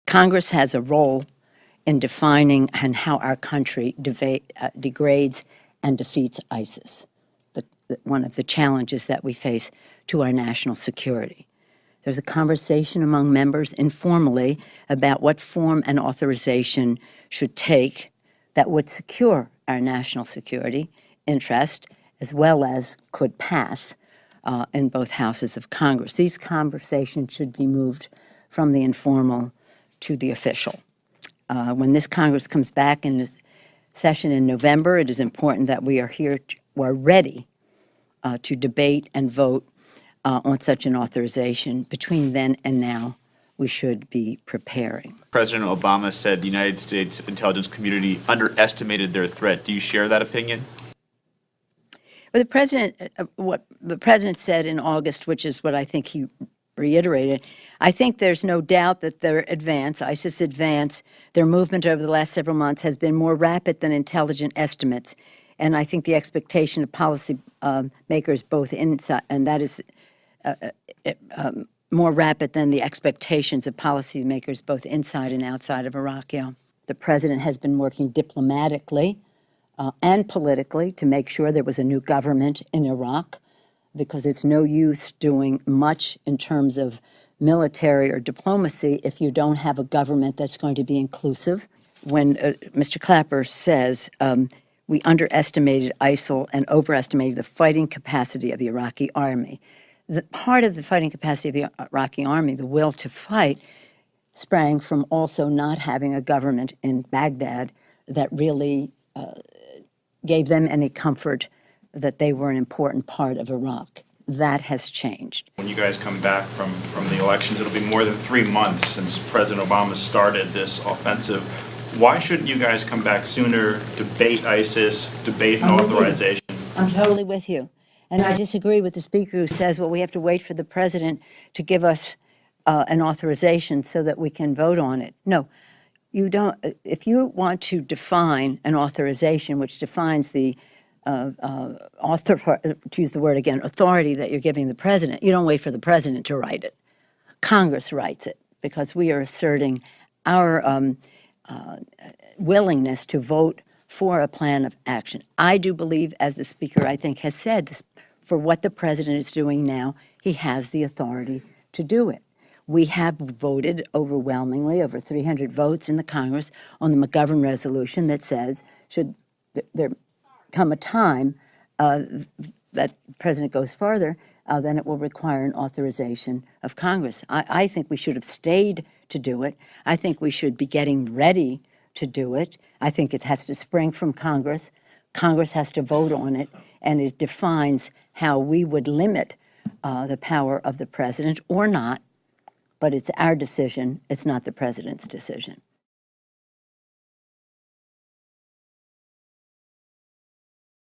Congress has a role in defining and how our country degrades and defeats ISIS, one of the challenges that we face to our national security. There's a conversation among members informally about what form an authorization should take that would secure our national security interest, as well as could pass in both houses of Congress. These conversations should be moved from the informal to the official. When this Congress comes back in this session in November, it is important that we are we're ready to debate and vote on such an authorization. Between then and now, we should be preparing. President Obama said the United States intelligence community underestimated their threat. Do you share that opinion? Well, what the president said in August, which is what I think he reiterated, I think there's no doubt that their advance, ISIS advance, their movement over the last several months has been more rapid than intelligent estimates. And I think the expectation of policy makers both inside, and that is more rapid than the expectations of policymakers both inside and outside of Iraq. Yeah. The president has been working diplomatically and politically to make sure there was a new government in Iraq, because it's no use doing much in terms of military or diplomacy if you don't have a government that's going to be inclusive. When Mr. Clapper says we underestimated ISIL and overestimated the fighting capacity of the Iraqi army, part of the fighting capacity of the Iraqi army, the will to fight, sprang from also not having a government in Baghdad that really gave them any comfort that they were an important part of Iraq. That has changed. When you guys come back from the elections, it'll be more than 3 months since President Obama started this offensive. Why shouldn't you guys come back sooner, debate ISIS, debate an authorization? I'm totally with you. And I disagree with the speaker who says, well, we have to wait for the president to give us an authorization so that we can vote on it. No, you don't. If you want to define an authorization, which defines the to use the word again, authority that you're giving the president, you don't wait for the president to write it. Congress writes it, because we are asserting our willingness to vote for a plan of action. I do believe, as the speaker I think has said, for what the president is doing now, he has the authority to do it. We have voted overwhelmingly, over 300 votes in the Congress, on the McGovern resolution that says, should there come a time that the president goes farther, then it will require an authorization of Congress. I think we should have stayed to do it. I think we should be getting ready to do it. I think it has to spring from Congress. Congress has to vote on it, and it defines how we would limit the power of the president or not, but it's our decision. It's not the president's decision.